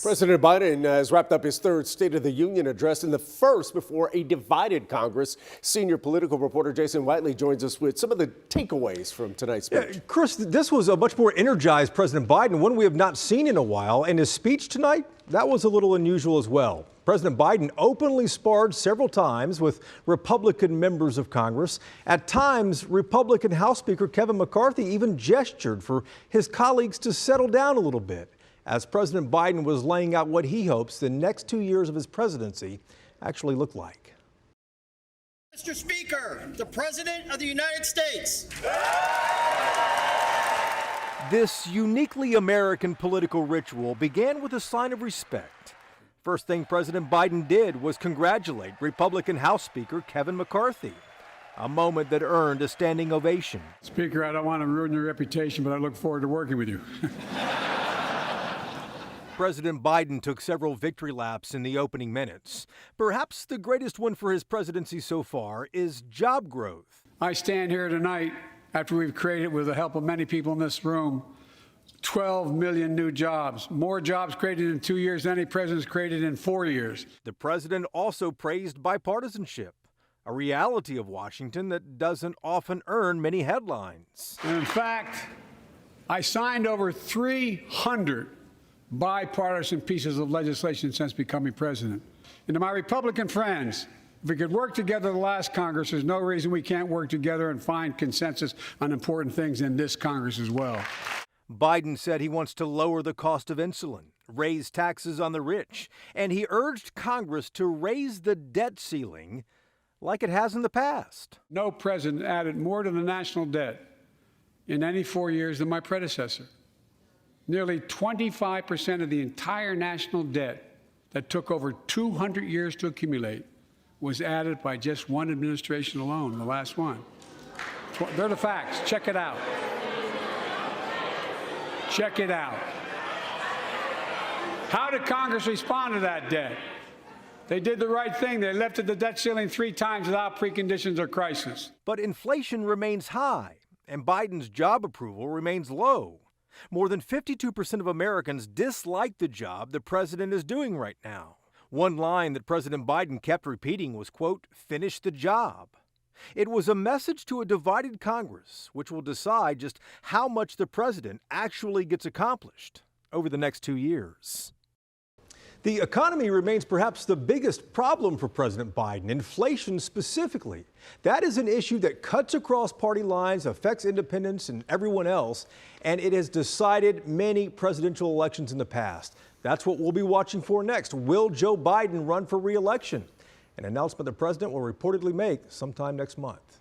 President Biden has wrapped up his third State of the Union address and the first before a divided Congress. Senior political reporter Jason Whiteley joins us with some of the takeaways from tonight's speech. Chris, this was a much more energized President Biden, one we have not seen in a while. And his speech tonight, that was a little unusual as well. President Biden openly sparred several times with Republican members of Congress. At times, Republican House Speaker Kevin McCarthy even gestured for his colleagues to settle down a little bit, as President Biden was laying out what he hopes the next 2 years of his presidency actually look like. Mr. Speaker, the President of the United States. This uniquely American political ritual began with a sign of respect. First thing President Biden did was congratulate Republican House Speaker Kevin McCarthy, a moment that earned a standing ovation. Speaker, I don't want to ruin your reputation, but I look forward to working with you. President Biden took several victory laps in the opening minutes. Perhaps the greatest one for his presidency so far is job growth. I stand here tonight after we've created, with the help of many people in this room, 12 million new jobs. More jobs created in 2 years than any president's created in 4 years. The president also praised bipartisanship, a reality of Washington that doesn't often earn many headlines. And in fact, I signed over 300 bipartisan pieces of legislation since becoming president. And to my Republican friends, if we could work together the last Congress, there's no reason we can't work together and find consensus on important things in this Congress as well. Biden said he wants to lower the cost of insulin, raise taxes on the rich, and he urged Congress to raise the debt ceiling like it has in the past. No president added more to the national debt in any 4 years than my predecessor. Nearly 25% of the entire national debt that took over 200 years to accumulate was added by just one administration alone, the last one. They're the facts. Check it out. Check it out. How did Congress respond to that debt? They did the right thing. They lifted the debt ceiling 3 times without preconditions or crisis. But inflation remains high, and Biden's job approval remains low. More than 52% of Americans dislike the job the president is doing right now. One line that President Biden kept repeating was, quote, "finish the job." It was a message to a divided Congress, which will decide just how much the president actually gets accomplished over the next 2 years. The economy remains perhaps the biggest problem for President Biden, inflation specifically. That is an issue that cuts across party lines, affects independents and everyone else, and it has decided many presidential elections in the past. That's what we'll be watching for next. Will Joe Biden run for re-election? An announcement the president will reportedly make sometime next month.